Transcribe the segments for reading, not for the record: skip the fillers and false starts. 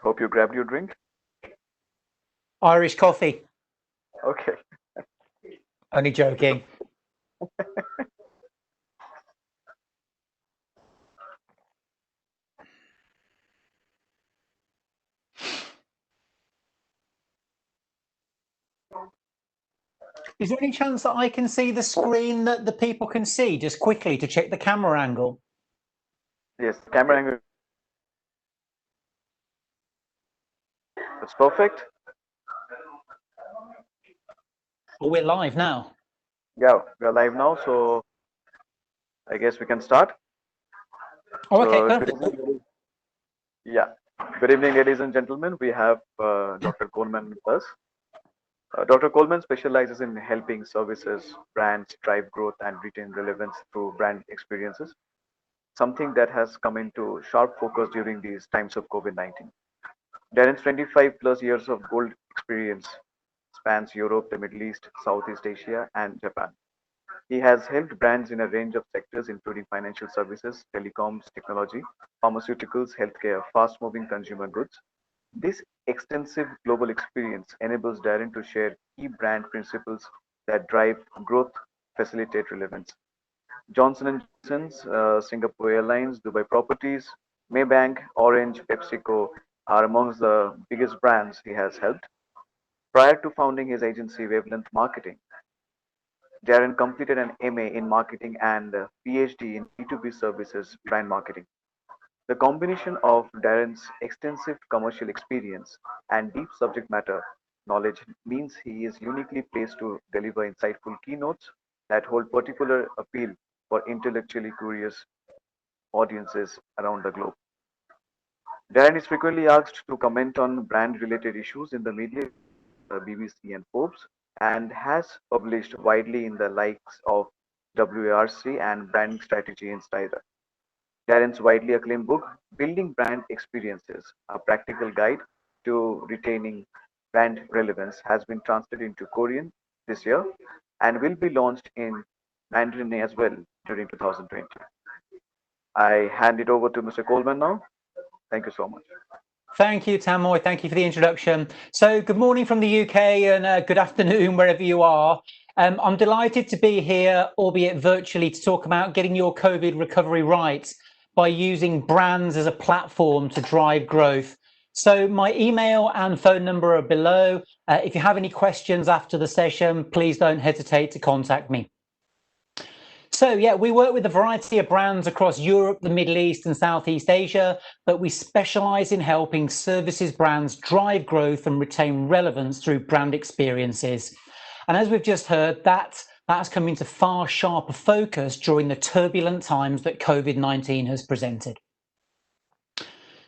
Hope you grabbed your drink. Irish coffee. Okay. Only joking. Is there any chance that I can see the screen that the people can see just quickly to check the camera angle? Yes, camera angle. It's perfect. Well, we're live now. Yeah, we're live now, so I guess we can start. Oh, okay, So, perfect. yeah. Good evening, ladies and gentlemen. We have Dr. Coleman with us. Dr. Coleman specializes in helping services, brands drive growth and retain relevance through brand experiences, something that has come into sharp focus during these times of COVID-19. Darren's 25 plus years of gold experience spans Europe, the Middle East, Southeast Asia, and Japan. He has helped brands in a range of sectors, including financial services, telecoms, technology, pharmaceuticals, healthcare, fast moving consumer goods. This extensive global experience enables Darren to share key brand principles that drive growth, facilitate relevance. Johnson and Johnson's, Singapore Airlines, Dubai Properties, Maybank, Orange, PepsiCo are amongst the biggest brands he has helped. Prior to founding his agency, Wavelength Marketing, Darren completed an MA in marketing and a PhD in B2B services brand marketing. The combination of Darren's extensive commercial experience and deep subject matter knowledge means he is uniquely placed to deliver insightful keynotes that hold particular appeal for intellectually curious audiences around the globe. Darren is frequently asked to comment on brand related issues in the media, BBC, and Forbes, and has published widely in the likes of WARC and Branding Strategy Insider. Darren's widely acclaimed book, Building Brand Experiences, a practical guide to retaining brand relevance, has been translated into Korean this year and will be launched in Mandarin as well during 2020. I hand it over to Mr. Coleman now. Thank you so much. Thank you, Tamoy. Thank you for the introduction. So good morning from the UK and good afternoon wherever you are. I'm delighted to be here, albeit virtually, to talk about getting your COVID recovery right by using brands as a platform to drive growth. So my email and phone number are below. If you have any questions after the session, please don't hesitate to contact me. So yeah, we work with a variety of brands across Europe, the Middle East and Southeast Asia, but we specialize in helping services brands drive growth and retain relevance through brand experiences. And as we've just heard, that's come into far sharper focus during the turbulent times that COVID-19 has presented.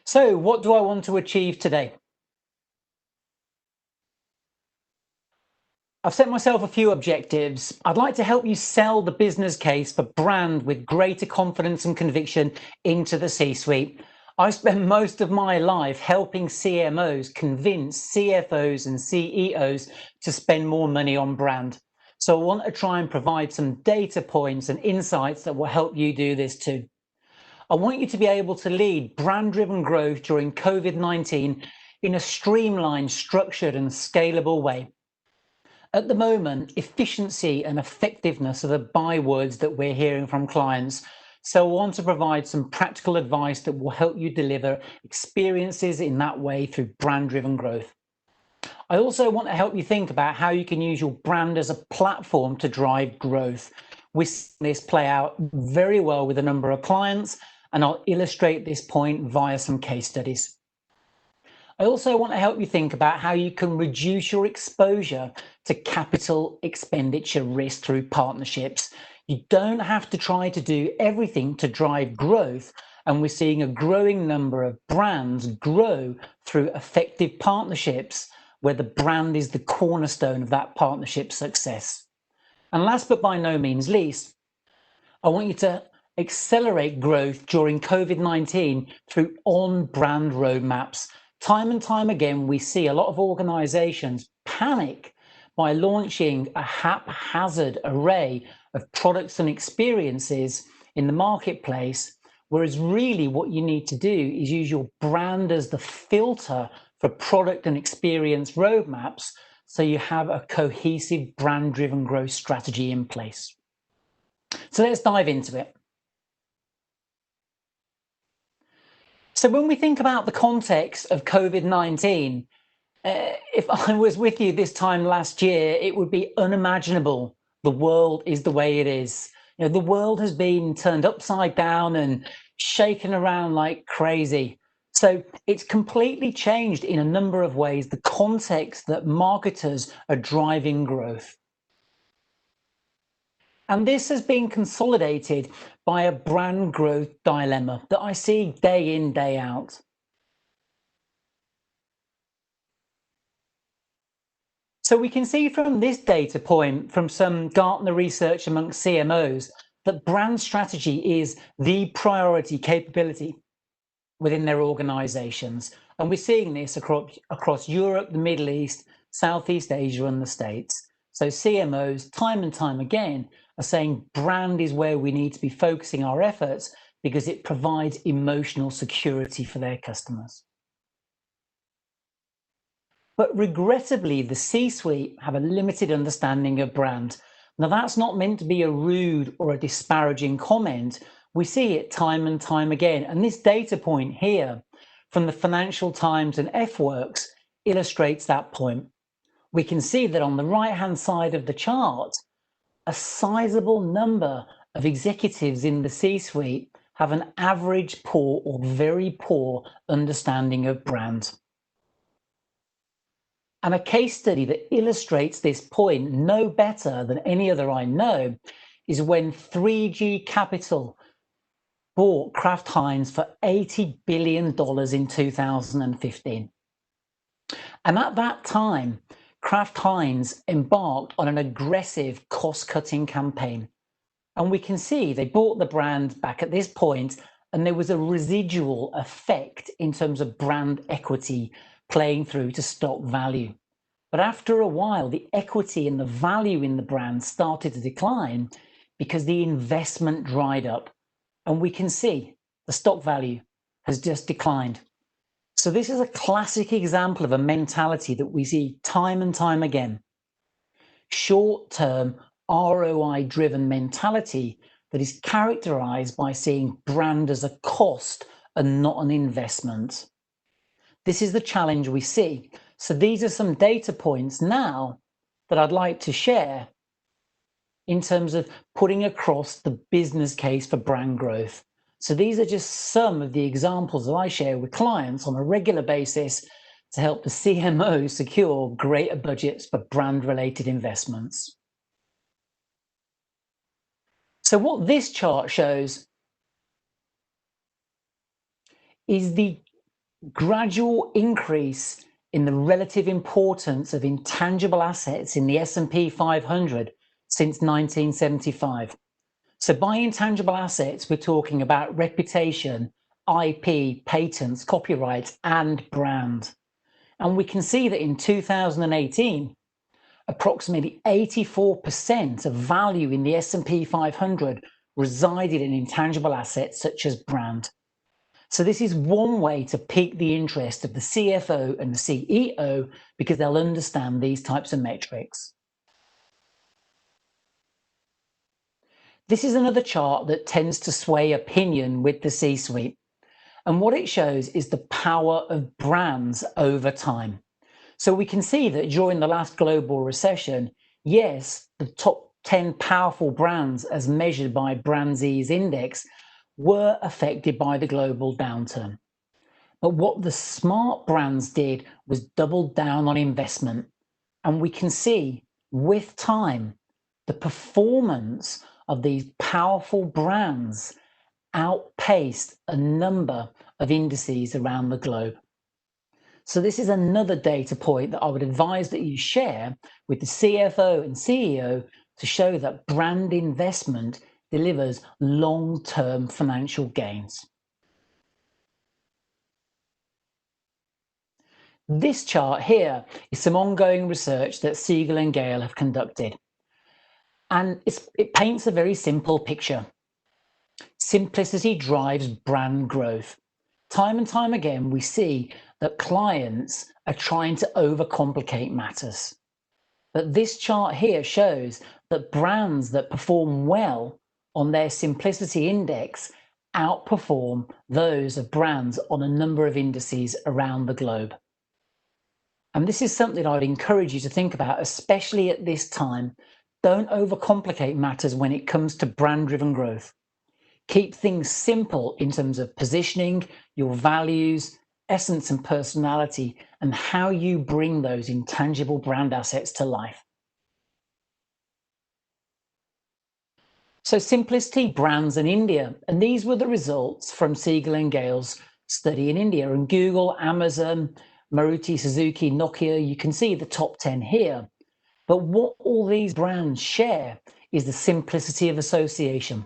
So what do I want to achieve today? I've set myself a few objectives. I'd like to help you sell the business case for brand with greater confidence and conviction into the C-suite. I spend most of my life helping CMOs convince CFOs and CEOs to spend more money on brand. So I want to try and provide some data points and insights that will help you do this too. I want you to be able to lead brand-driven growth during COVID-19 in a streamlined, structured and scalable way. At the moment, efficiency and effectiveness are the bywords that we're hearing from clients. So I want to provide some practical advice that will help you deliver experiences in that way through brand-driven growth. I also want to help you think about how you can use your brand as a platform to drive growth. We've seen this play out very well with a number of clients, and I'll illustrate this point via some case studies. I also want to help you think about how you can reduce your exposure to capital expenditure risk through partnerships. You don't have to try to do everything to drive growth, and we're seeing a growing number of brands grow through effective partnerships where the brand is the cornerstone of that partnership success. And last but by no means least, I want you to accelerate growth during COVID-19 through on-brand roadmaps. Time and time again, we see a lot of organizations panic by launching a haphazard array of products and experiences in the marketplace Whereas really what you need to do is use your brand as the filter for product and experience roadmaps, so you have a cohesive brand-driven growth strategy in place. So let's dive into it. So when we think about the context of COVID-19, if I was with you this time last year, it would be unimaginable the world is the way it is. You know, the world has been turned upside down and shaken around like crazy. So it's completely changed in a number of ways the context that marketers are driving growth. And this has been consolidated by a brand growth dilemma that I see day in, day out. So we can see from this data point, from some Gartner research amongst CMOs, that brand strategy is the priority capability within their organizations. And we're seeing this across Europe, the Middle East, Southeast Asia, and the States. So CMOs, time and time again, are saying brand is where we need to be focusing our efforts because it provides emotional security for their customers. But regrettably, the C-suite have a limited understanding of brand. Now, that's not meant to be a rude or a disparaging comment. We see it time and time again. And this data point here from the Financial Times and F-Works illustrates that point. We can see that on the right-hand side of the chart, a sizable number of executives in the C-suite have an average poor or very poor understanding of brand. And a case study that illustrates this point no better than any other I know is when 3G Capital bought Kraft Heinz for $80 billion in 2015. And at that time, Kraft Heinz embarked on an aggressive cost-cutting campaign. And we can see they bought the brand back at this point, and there was a residual effect in terms of brand equity playing through to stock value. But after a while, the equity and the value in the brand started to decline because the investment dried up. And we can see the stock value has just declined. So this is a classic example of a mentality that we see time and time again. Short-term ROI-driven mentality that is characterized by seeing brand as a cost and not an investment. This is the challenge we see. So these are some data points now that I'd like to share in terms of putting across the business case for brand growth. So these are just some of the examples that I share with clients on a regular basis to help the CMO secure greater budgets for brand-related investments. So what this chart shows is the gradual increase in the relative importance of intangible assets in the S&P 500 since 1975. So by intangible assets, we're talking about reputation, IP, patents, copyrights, and brand. And we can see that in 2018, approximately 84% of value in the S&P 500 resided in intangible assets such as brand. So this is one way to pique the interest of the CFO and the CEO because they'll understand these types of metrics. This is another chart that tends to sway opinion with the C-suite. And what it shows is the power of brands over time. So we can see that during the last global recession, yes, the top 10 powerful brands as measured by BrandZ's index were affected by the global downturn. But what the smart brands did was double down on investment. And we can see with time, the performance of these powerful brands outpaced a number of indices around the globe. So this is another data point that I would advise that you share with the CFO and CEO to show that brand investment delivers long-term financial gains. This chart here is some ongoing research that Siegel and Gale have conducted. And it paints a very simple picture. Simplicity drives brand growth. Time and time again, we see that clients are trying to overcomplicate matters. But this chart here shows that brands that perform well on their simplicity index outperform those of brands on a number of indices around the globe. And this is something I'd encourage you to think about, especially at this time. Don't overcomplicate matters when it comes to brand-driven growth. Keep things simple in terms of positioning, your values, essence and personality, and how you bring those intangible brand assets to life. So simplicity, brands in India, and these were the results from Siegel and Gale's study in India. And Google, Amazon, Maruti Suzuki, Nokia, you can see the top 10 here. But what all these brands share is the simplicity of association.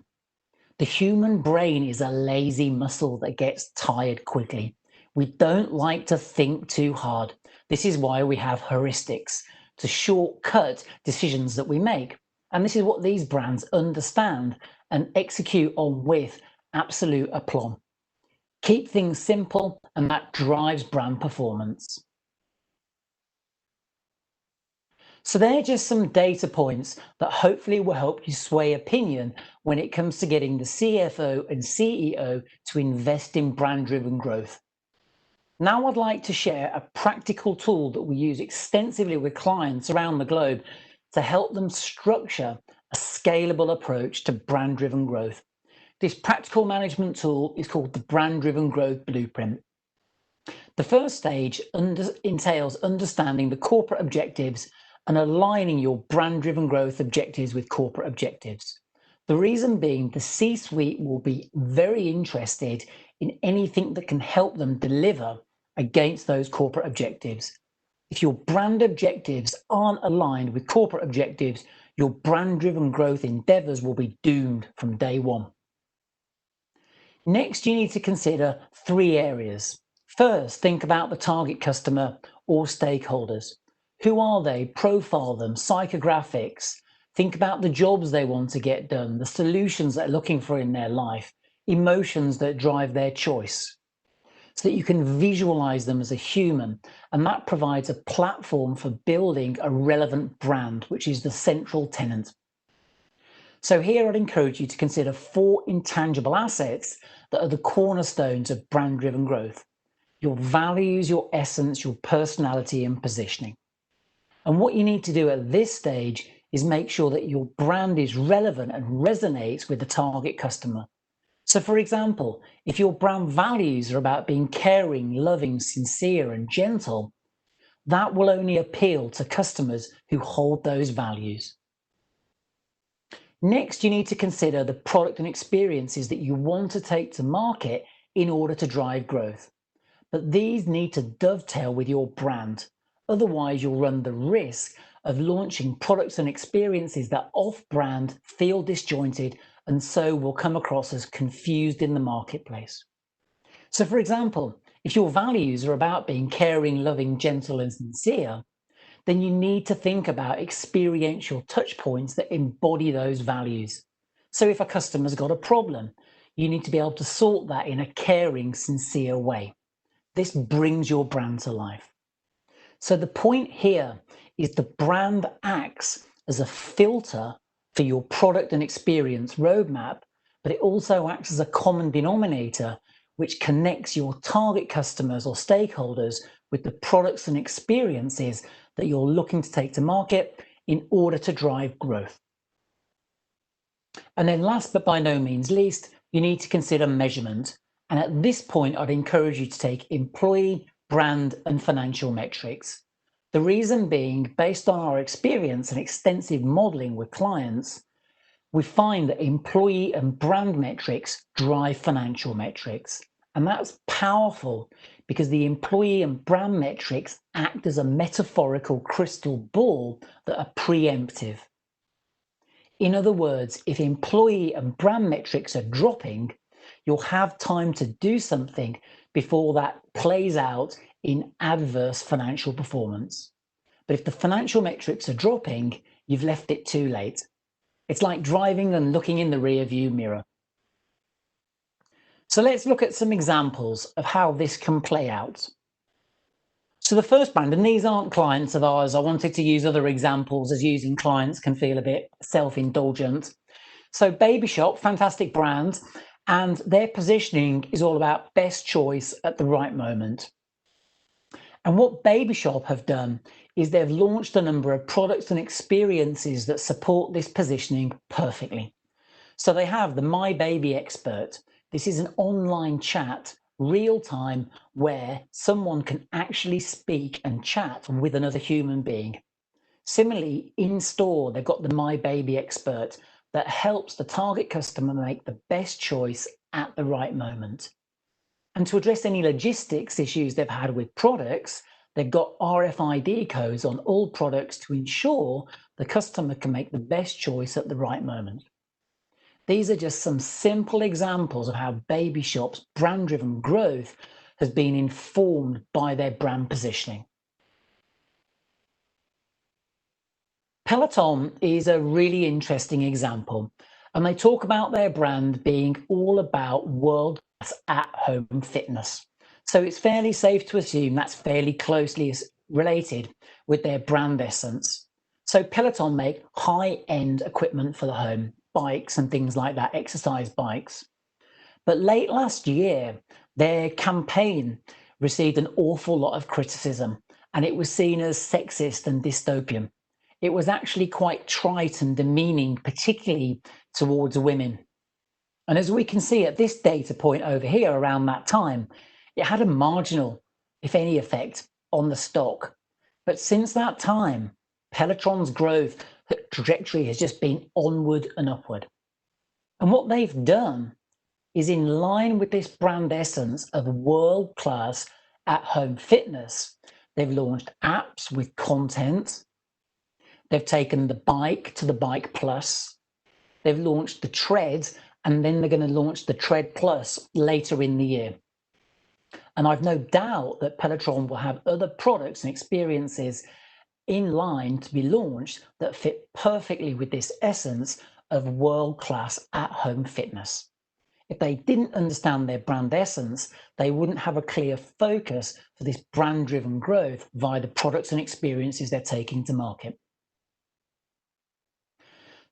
The human brain is a lazy muscle that gets tired quickly. We don't like to think too hard. This is why we have heuristics, to shortcut decisions that we make. And this is what these brands understand and execute on with absolute aplomb. Keep things simple, and that drives brand performance. So they're just some data points that hopefully will help you sway opinion when it comes to getting the CFO and CEO to invest in brand-driven growth. Now I'd like to share a practical tool that we use extensively with clients around the globe to help them structure a scalable approach to brand-driven growth. This practical management tool is called the Brand-Driven Growth Blueprint. The first stage entails understanding the corporate objectives and aligning your brand-driven growth objectives with corporate objectives. The reason being, the C-suite will be very interested in anything that can help them deliver against those corporate objectives. If your brand objectives aren't aligned with corporate objectives, your brand-driven growth endeavors will be doomed from day one. Next, you need to consider 3 areas. First, think about the target customer or stakeholders. Who are they? Profile them, psychographics. Think about the jobs they want to get done, the solutions they're looking for in their life, emotions that drive their choice, so that you can visualize them as a human. And that provides a platform for building a relevant brand, which is the central tenet. So here I'd encourage you to consider 4 intangible assets that are the cornerstones of brand-driven growth: your values, your essence, your personality, and positioning. And what you need to do at this stage is make sure that your brand is relevant and resonates with the target customer. So for example, if your brand values are about being caring, loving, sincere, and gentle, that will only appeal to customers who hold those values. Next, you need to consider the product and experiences that you want to take to market in order to drive growth. But these need to dovetail with your brand. Otherwise, you'll run the risk of launching products and experiences that off-brand, feel disjointed, and so will come across as confused in the marketplace. So for example, if your values are about being caring, loving, gentle, and sincere, then you need to think about experiential touch points that embody those values. So if a customer's got a problem, you need to be able to sort that in a caring, sincere way. This brings your brand to life. So the point here is the brand acts as a filter for your product and experience roadmap, but it also acts as a common denominator which connects your target customers or stakeholders with the products and experiences that you're looking to take to market in order to drive growth. And then last but by no means least, you need to consider measurement. And at this point, I'd encourage you to take employee, brand, and financial metrics. The reason being, based on our experience and extensive modeling with clients, we find that employee and brand metrics drive financial metrics. And that's powerful because the employee and brand metrics act as a metaphorical crystal ball that are preemptive. In other words, if employee and brand metrics are dropping, you'll have time to do something before that plays out in adverse financial performance. But if the financial metrics are dropping, you've left it too late. It's like driving and looking in the rear view mirror. So let's look at some examples of how this can play out. So the first brand, and these aren't clients of ours, I wanted to use other examples as using clients can feel a bit self-indulgent. So Baby Shop, fantastic brand, and their positioning is all about best choice at the right moment. And what Baby Shop have done is they've launched a number of products and experiences that support this positioning perfectly. So they have the My Baby Expert. This is an online chat, real time, where someone can actually speak and chat with another human being. Similarly, in store, they've got the My Baby Expert that helps the target customer make the best choice at the right moment. And to address any logistics issues they've had with products, they've got RFID codes on all products to ensure the customer can make the best choice at the right moment. These are just some simple examples of how Baby Shop's brand-driven growth has been informed by their brand positioning. Peloton is a really interesting example, and they talk about their brand being all about world-class at-home fitness. So it's fairly safe to assume that's fairly closely related with their brand essence. So Peloton make high-end equipment for the home, bikes and things like that, exercise bikes. But late last year, their campaign received an awful lot of criticism, and it was seen as sexist and dystopian. It was actually quite trite and demeaning, particularly towards women. And as we can see at this data point over here around that time, it had a marginal, if any, effect on the stock. But since that time, Peloton's growth trajectory has just been onward and upward. And what they've done is in line with this brand essence of world-class at-home fitness. They've launched apps with content. They've taken the bike to the Bike Plus. They've launched the Tread, and then they're going to launch the Tread Plus later in the year. And I've no doubt that Peloton will have other products and experiences in line to be launched that fit perfectly with this essence of world-class at-home fitness. If they didn't understand their brand essence, they wouldn't have a clear focus for this brand-driven growth via the products and experiences they're taking to market.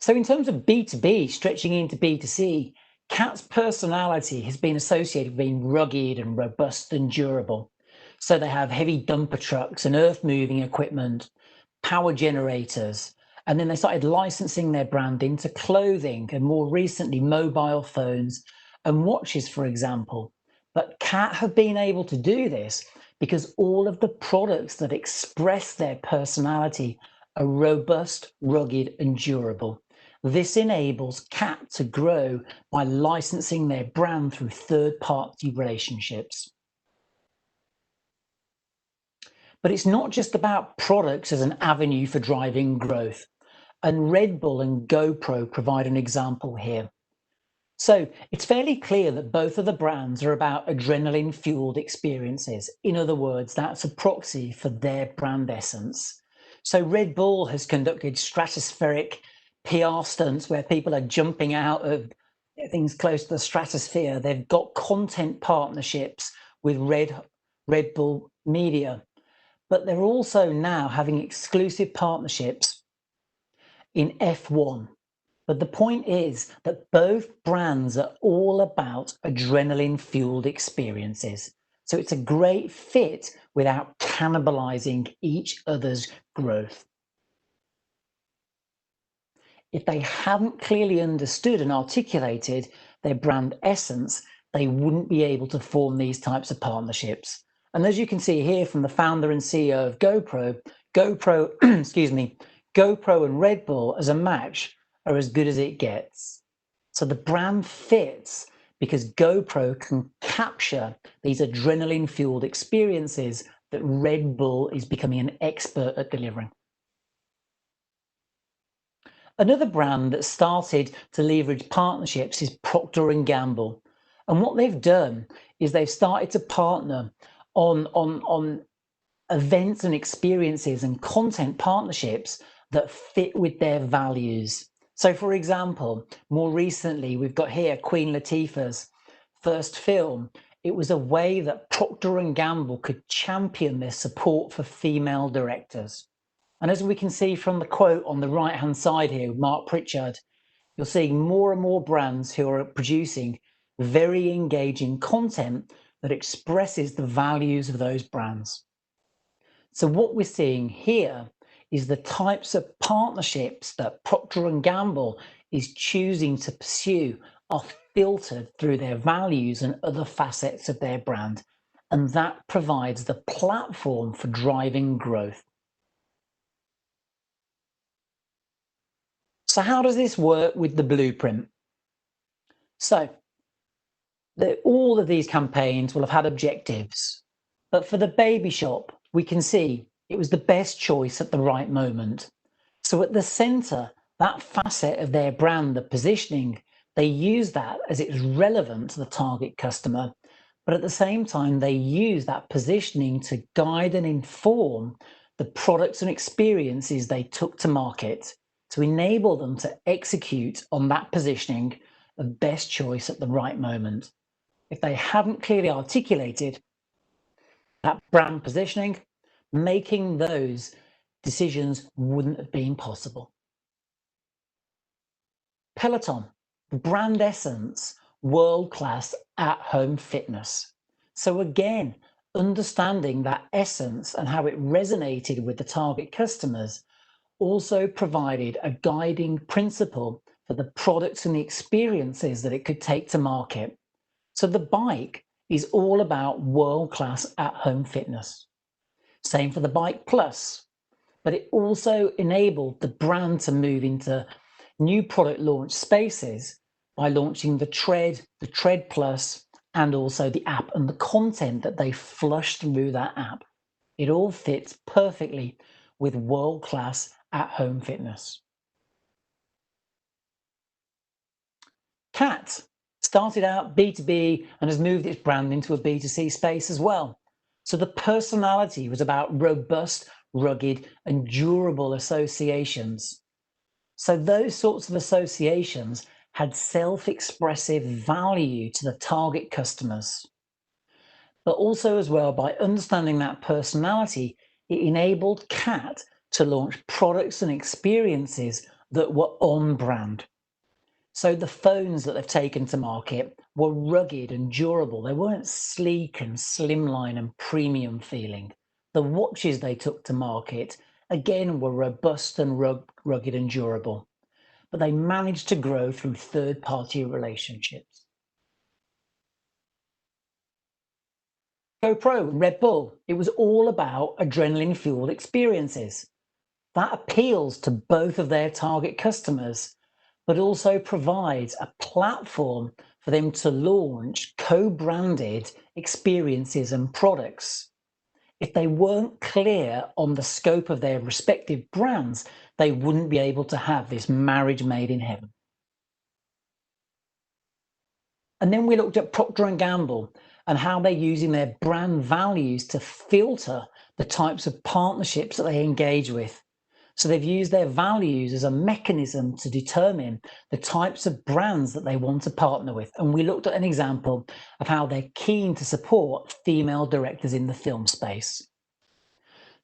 So in terms of B2B, stretching into B2C, Cat's personality has been associated with being rugged and robust and durable. So they have heavy dumper trucks and earth-moving equipment, power generators, and then they started licensing their brand into clothing and more recently mobile phones and watches, for example. But Cat have been able to do this because all of the products that express their personality are robust, rugged, and durable. This enables Cat to grow by licensing their brand through third-party relationships. But it's not just about products as an avenue for driving growth. And Red Bull and GoPro provide an example here. So it's fairly clear that both of the brands are about adrenaline-fueled experiences. In other words, that's a proxy for their brand essence. So Red Bull has conducted stratospheric PR stunts where people are jumping out of things close to the stratosphere. They've got content partnerships with Red Bull Media, but they're also now having exclusive partnerships in F1. But the point is that both brands are all about adrenaline-fueled experiences. So it's a great fit without cannibalizing each other's growth. If they hadn't clearly understood and articulated their brand essence, they wouldn't be able to form these types of partnerships. And as you can see here from the founder and CEO of GoPro, excuse me, GoPro and Red Bull as a match are as good as it gets. So the brand fits because GoPro can capture these adrenaline-fueled experiences that Red Bull is becoming an expert at delivering. Another brand that started to leverage partnerships is Procter & Gamble. And what they've done is they've started to partner on events and experiences and content partnerships that fit with their values. So for example, more recently, we've got here Queen Latifah's first film, it was a way that Procter & Gamble could champion their support for female directors. And as we can see from the quote on the right-hand side here, Mark Pritchard, you're seeing more and more brands who are producing very engaging content that expresses the values of those brands. So what we're seeing here is the types of partnerships that Procter & Gamble is choosing to pursue are filtered through their values and other facets of their brand. And that provides the platform for driving growth. So how does this work with the blueprint? So all of these campaigns will have had objectives, but for the baby shop, we can see it was the best choice at the right moment. So at the center, that facet of their brand, the positioning, they use that as it's relevant to the target customer, but at the same time, they use that positioning to guide and inform the products and experiences they took to market to enable them to execute on that positioning of best choice at the right moment. If they hadn't clearly articulated that brand positioning, making those decisions wouldn't have been possible. Peloton, brand essence, world-class at-home fitness. So again, understanding that essence and how it resonated with the target customers also provided a guiding principle for the products and the experiences that it could take to market. So the bike is all about world-class at-home fitness. Same for the Bike Plus, but it also enabled the brand to move into new product launch spaces by launching the Tread Plus, and also the app and the content that they flush through that app. It all fits perfectly with world-class at-home fitness. Cat started out B2B and has moved its brand into a B2C space as well. So the personality was about robust, rugged, and durable associations. So those sorts of associations had self-expressive value to the target customers. But also as well, by understanding that personality, it enabled Cat to launch products and experiences that were on brand. So the phones that they've taken to market were rugged and durable. They weren't sleek and slimline and premium feeling. The watches they took to market, again, were robust and rugged and durable. But they managed to grow through third-party relationships. GoPro and Red Bull, it was all about adrenaline-fueled experiences. That appeals to both of their target customers, but also provides a platform for them to launch co-branded experiences and products. If they weren't clear on the scope of their respective brands, they wouldn't be able to have this marriage made in heaven. And then we looked at Procter & Gamble and how they're using their brand values to filter the types of partnerships that they engage with. So they've used their values as a mechanism to determine the types of brands that they want to partner with. And we looked at an example of how they're keen to support female directors in the film space.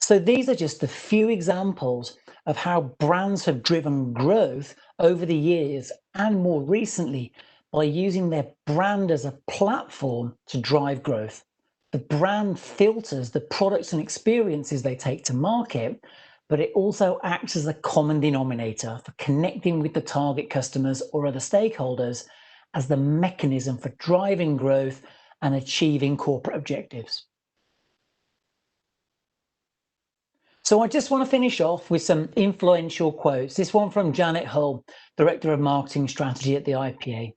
So these are just a few examples of how brands have driven growth over the years and more recently by using their brand as a platform to drive growth. The brand filters the products and experiences they take to market, but it also acts as a common denominator for connecting with the target customers or other stakeholders as the mechanism for driving growth and achieving corporate objectives. So I just want to finish off with some influential quotes. This one from Janet Hull, Director of Marketing Strategy at the IPA.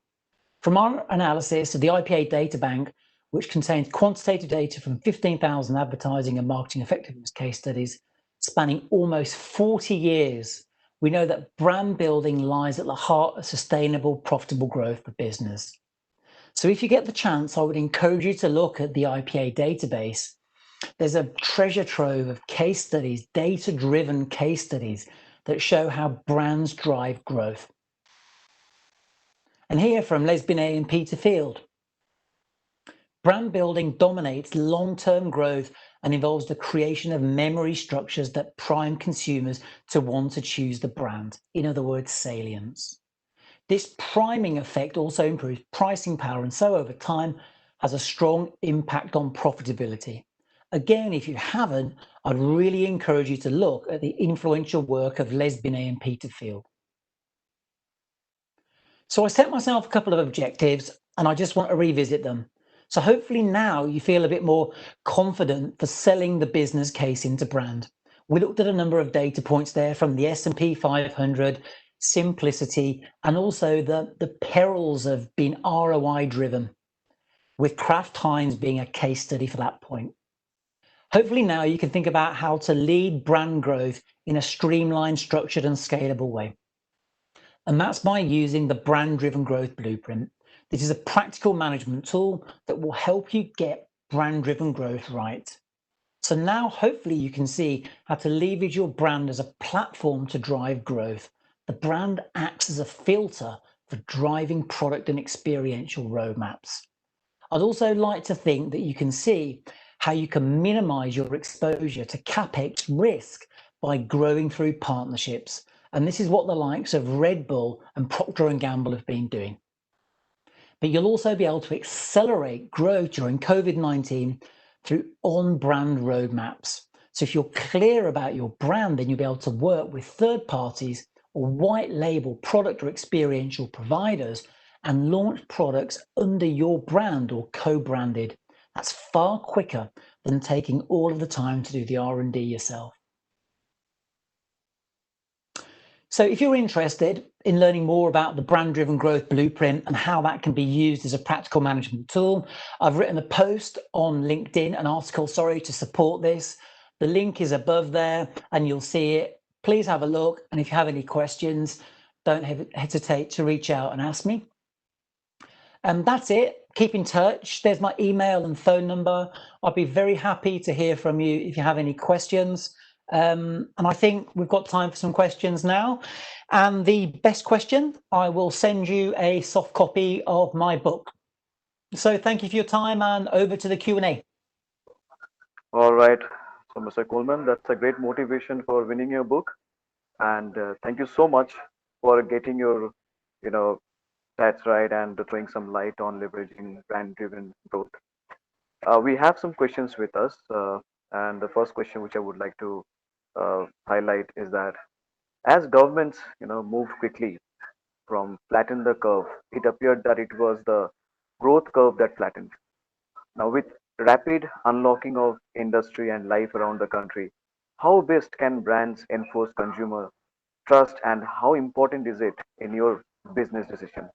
From our analysis of the IPA data bank, which contains quantitative data from 15,000 advertising and marketing effectiveness case studies, spanning almost 40 years, we know that brand building lies at the heart of sustainable, profitable growth for business. So if you get the chance, I would encourage you to look at the IPA database. There's a treasure trove of case studies, data-driven case studies that show how brands drive growth. And here from Les Binet and Peter Field. Brand building dominates long-term growth and involves the creation of memory structures that prime consumers to want to choose the brand. In other words, salience. This priming effect also improves pricing power and so over time has a strong impact on profitability. Again, if you haven't, I'd really encourage you to look at the influential work of Les Binet and Peter Field. So I set myself a couple of objectives and I just want to revisit them. So hopefully now you feel a bit more confident for selling the business case into brand. We looked at a number of data points there from the S&P 500, simplicity, and also the perils of being ROI driven, with Kraft Heinz being a case study for that point. Hopefully now you can think about how to lead brand growth in a streamlined, structured, and scalable way. And that's by using the brand-driven growth blueprint. This is a practical management tool that will help you get brand-driven growth right. So now hopefully you can see how to leverage your brand as a platform to drive growth. The brand acts as a filter for driving product and experiential roadmaps. I'd also like to think that you can see how you can minimize your exposure to CapEx risk by growing through partnerships. And this is what the likes of Red Bull and Procter & Gamble have been doing. But you'll also be able to accelerate growth during COVID-19 through on-brand roadmaps. So if you're clear about your brand, then you'll be able to work with third parties or white label product or experiential providers and launch products under your brand or co-branded. That's far quicker than taking all of the time to do the R&D yourself. So if you're interested in learning more about the brand-driven growth blueprint and how that can be used as a practical management tool, I've written a post on LinkedIn, an article, to support this. The link is above there and you'll see it. Please have a look. And if you have any questions, don't hesitate to reach out and ask me. And that's it. Keep in touch. There's my email and phone number. I'll be very happy to hear from you if you have any questions. And I think we've got time for some questions now. And the best question, I will send you a soft copy of my book. So thank you for your time and over to the Q&A. All right. So, Mr. Coleman, that's a great motivation for winning your book. And thank you so much for getting your, stats right and throwing some light on leveraging brand-driven growth. We have some questions with us. And the first question which I would like to highlight is that as governments, moved quickly from flatten the curve, it appeared that it was the growth curve that flattened. Now, with rapid unlocking of industry and life around the country, how best can brands enforce consumer trust and how important is it in your business decision?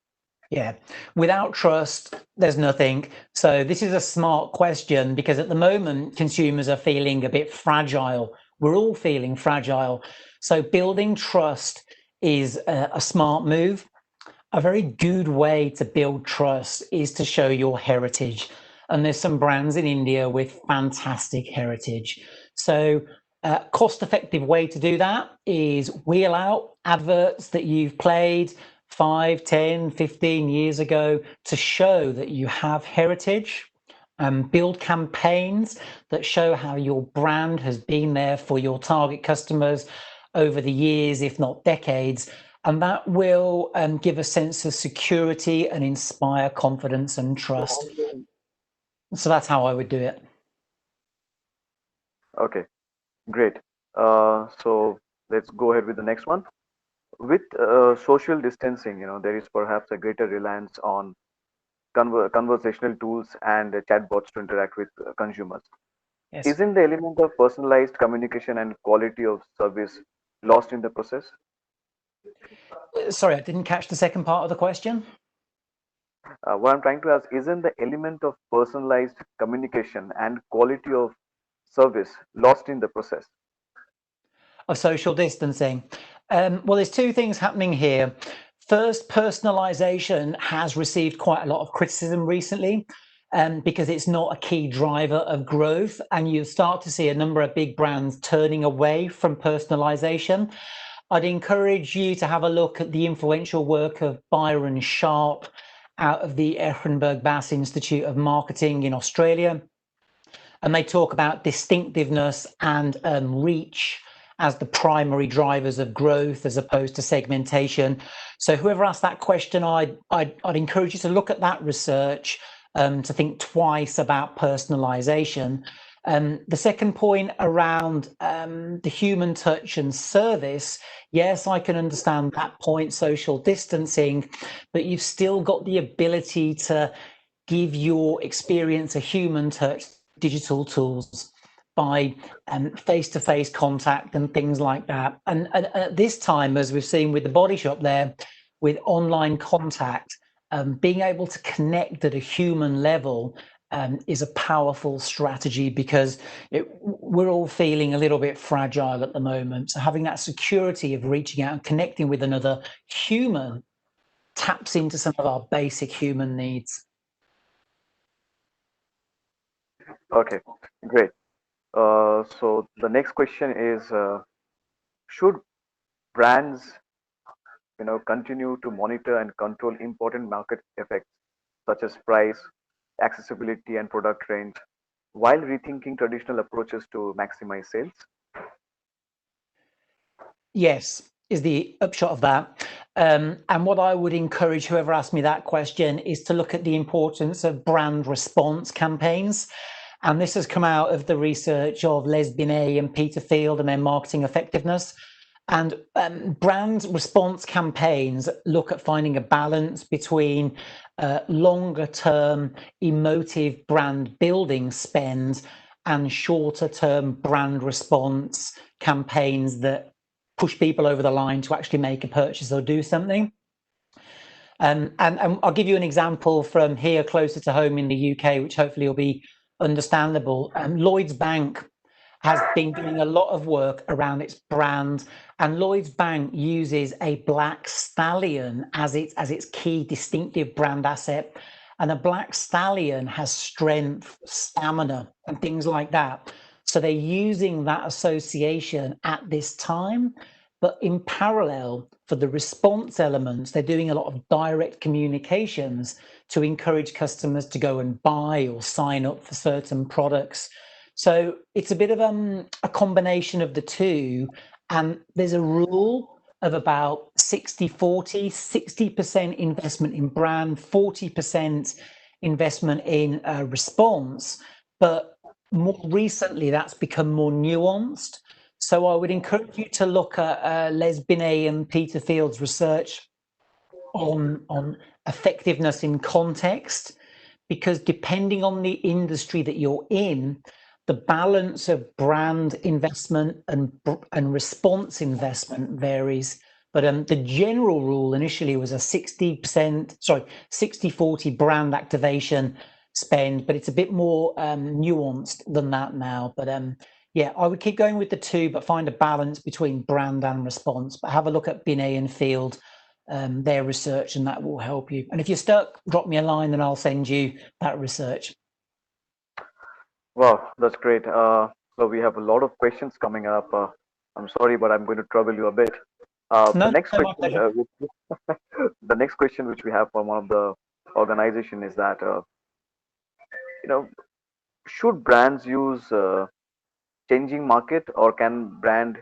Yeah, without trust, there's nothing. So this is a smart question because at the moment, consumers are feeling a bit fragile. We're all feeling fragile. So building trust is a smart move. A very good way to build trust is to show your heritage. And there's some brands in India with fantastic heritage. So a cost-effective way to do that is wheel out adverts that you've played 5, 10, 15 years ago to show that you have heritage, and build campaigns that show how your brand has been there for your target customers over the years, if not decades. And that will give a sense of security and inspire confidence and trust. So that's how I would do it. Okay, great. So let's go ahead with the next one. With social distancing, there is perhaps a greater reliance on conversational tools and chatbots to interact with consumers. Yes. Isn't the element of personalized communication and quality of service lost in the process? Sorry, I didn't catch the second part of the question. What I'm trying to ask, isn't the element of personalized communication and quality of service lost in the process? Of social distancing. Well, there's two things happening here. First, personalization has received quite a lot of criticism recently because it's not a key driver of growth. And you start to see a number of big brands turning away from personalization. I'd encourage you to have a look at the influential work of Byron Sharp out of the Ehrenberg Bass Institute of Marketing in Australia. And they talk about distinctiveness and reach as the primary drivers of growth as opposed to segmentation. So whoever asked that question, I'd encourage you to look at that research, to think twice about personalization. The second point around the human touch and service, yes, I can understand that point, social distancing, but you've still got the ability to give your experience a human touch, digital tools by face-to-face contact and things like that. And at this time, as we've seen with the Body Shop there, with online contact, being able to connect at a human level is a powerful strategy, because we're all feeling a little bit fragile at the moment. So having that security of reaching out and connecting with another human taps into some of our basic human needs. Okay, great. So the next question is, should brands, continue to monitor and control important market effects such as price, accessibility, and product range, while rethinking traditional approaches to maximize sales? Yes, is the upshot of that. And what I would encourage whoever asked me that question is to look at the importance of brand response campaigns. And this has come out of the research of Les Binet and Peter Field and their marketing effectiveness. And brand response campaigns look at finding a balance between longer term emotive brand building spend and shorter term brand response campaigns that push people over the line to actually make a purchase or do something. And I'll give you an example from here closer to home in the UK, which hopefully will be understandable. Lloyds Bank has been doing a lot of work around its brand, and Lloyds Bank uses a black stallion as its key distinctive brand asset. And a black stallion has strength, stamina, and things like that. So they're using that association at this time. But in parallel, for the response elements, they're doing a lot of direct communications to encourage customers to go and buy or sign up for certain products. So it's a bit of a combination of the two. And there's a rule of about 60-40, 60% investment in brand, 40% investment in response. But more recently, that's become more nuanced. So I would encourage you to look at Les Binet and Peter Field's research on effectiveness in context, because depending on the industry that you're in, the balance of brand investment and response investment varies. But the general rule initially was a 60-40 brand activation spend, but it's a bit more nuanced than that now. But yeah, I would keep going with the two, but find a balance between brand and response. But have a look at Binet and Field, their research, and that will help you. And if you're stuck, drop me a line and I'll send you that research. Wow, that's great. So we have a lot of questions coming up. I'm sorry, but I'm going to trouble you a bit. The No, next no, my question, pleasure. the next question which we have from one of the organization is that, you know, should brands use changing market, or can brand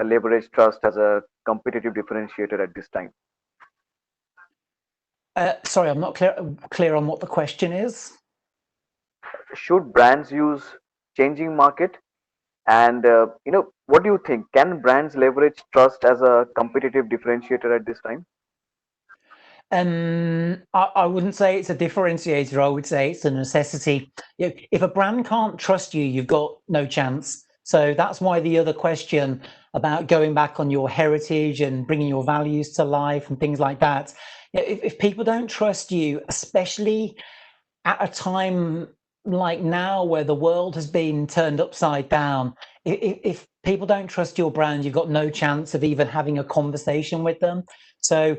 leverage trust as a competitive differentiator at this time? Sorry, I'm not clear on what the question is. Should brands use changing market, and what do you think? Can brands leverage trust as a competitive differentiator at this time? I wouldn't say it's a differentiator. I would say it's a necessity. If a brand can't trust you, you've got no chance. So that's why the other question about going back on your heritage and bringing your values to life and things like that. If people don't trust you, especially at a time like now where the world has been turned upside down, if people don't trust your brand, you've got no chance of even having a conversation with them. So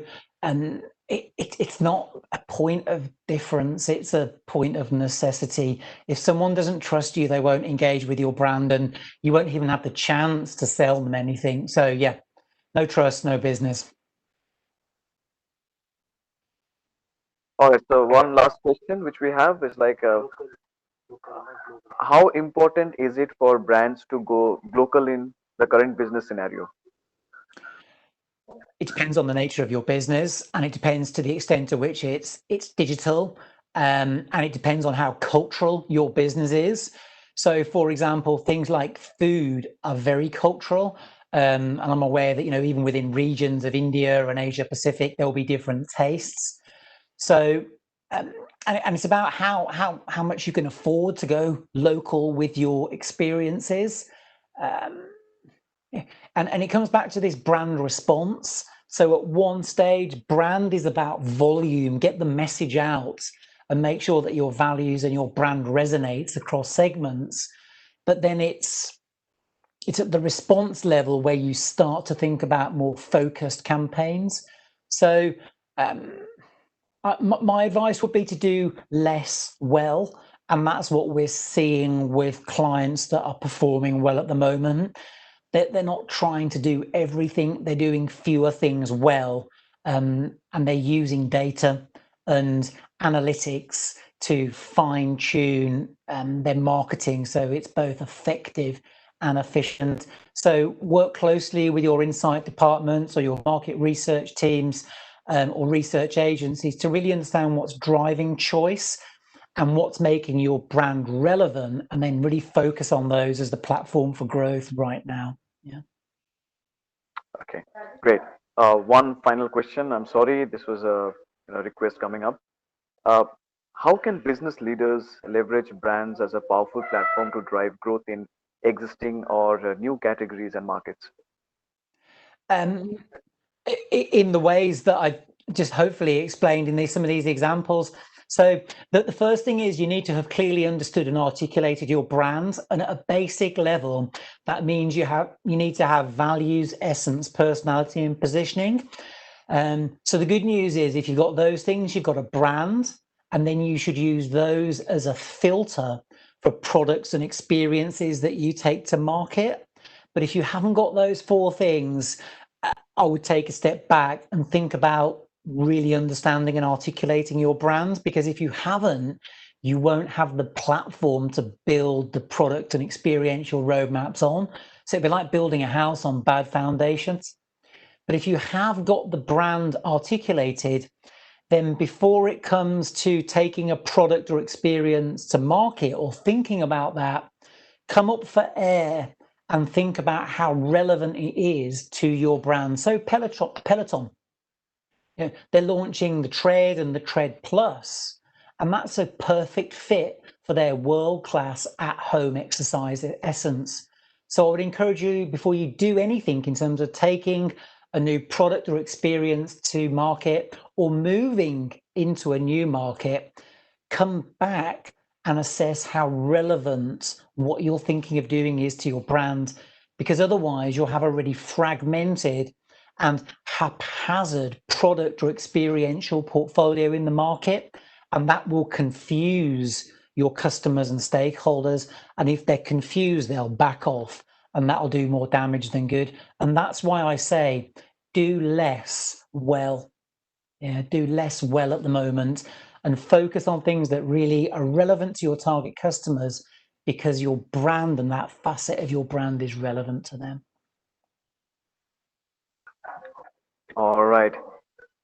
it's not a point of difference, it's a point of necessity. If someone doesn't trust you, they won't engage with your brand, and you won't even have the chance to sell them anything. So yeah, no trust, no business. All right. So one last question, which we have is like, how important is it for brands to go local in the current business scenario? It depends on the nature of your business, and it depends to the extent to which it's digital, and it depends on how cultural your business is. So, for example, things like food are very cultural, and I'm aware that even within regions of India and Asia Pacific, there will be different tastes. So, and it's about how much you can afford to go local with your experiences. Um, yeah. And it comes back to this brand response. So at one stage, brand is about volume, get the message out and make sure that your values and your brand resonates across segments. But then it's at the response level where you start to think about more focused campaigns. So um, my advice would be to do less well. And that's what we're seeing with clients that are performing well at the moment. They're not trying to do everything, they're doing fewer things well, and they're using data and analytics to fine tune their marketing so it's both effective and efficient. So work closely with your insight departments or your market research teams, or research agencies to really understand what's driving choice and what's making your brand relevant, and then really focus on those as the platform for growth right now. Yeah. Okay, great. One final question. I'm sorry, this was a request coming up. Uh, how can business leaders leverage brands as a powerful platform to drive growth in existing or new categories and markets? Um, in the ways that I've just hopefully explained in some of these examples. So the first thing is you need to have clearly understood and articulated your brand, and at a basic level, that means you need to have values, essence, personality, and positioning. So the good news is if you've got those things, you've got a brand, and then you should use those as a filter for products and experiences that you take to market. But if you haven't got those four things, I would take a step back and think about really understanding and articulating your brand, because if you haven't, you won't have the platform to build the product and experiential roadmaps on. So it'd be like building a house on bad foundations. But if you have got the brand articulated, then before it comes to taking a product or experience to market or thinking about that, come up for air and think about how relevant it is to your brand. So Peloton, they're launching the Tread and the Tread Plus, and that's a perfect fit for their world-class at-home exercise essence. So I would encourage you, before you do anything in terms of taking a new product or experience to market or moving into a new market, come back and assess how relevant what you're thinking of doing is to your brand, because otherwise you'll have a really fragmented and haphazard product or experiential portfolio in the market, and that will confuse your customers and stakeholders. And if they're confused, they'll back off, and that'll do more damage than good. And that's why I say do less well. Yeah, do less well at the moment and focus on things that really are relevant to your target customers, because your brand and that facet of your brand is relevant to them. All right.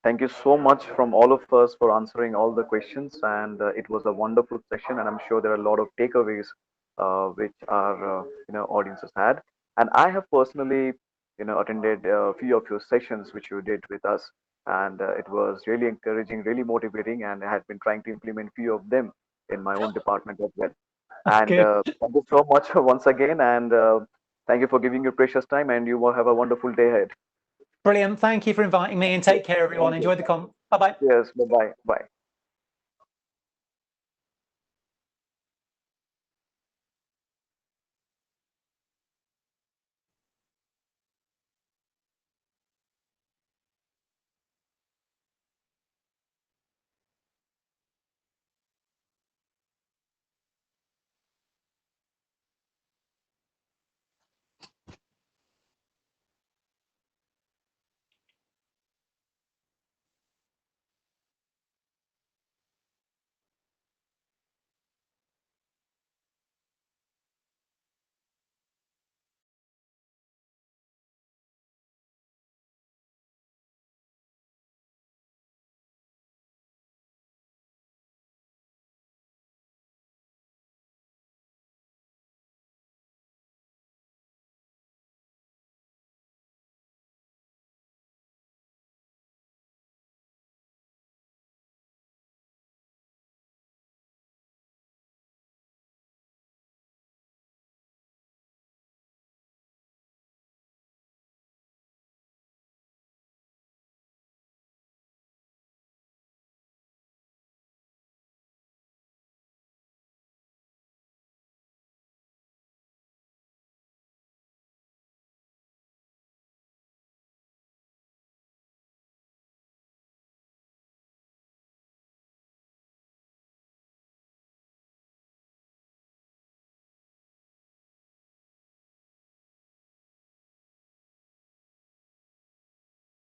Thank you so much from all of us for answering all the questions, and it was a wonderful session. And I'm sure there are a lot of takeaways which our audiences had. And I have personally attended a few of your sessions which you did with us, and it was really encouraging, really motivating, and I had been trying to implement few of them in my own department as well. And Good. thank you so much once again, and thank you for giving your precious time. And you will have a wonderful day ahead. Brilliant. Thank you for inviting me, and take care, everyone. Thank you. Enjoy the con. Bye bye. Yes. Bye bye. Bye.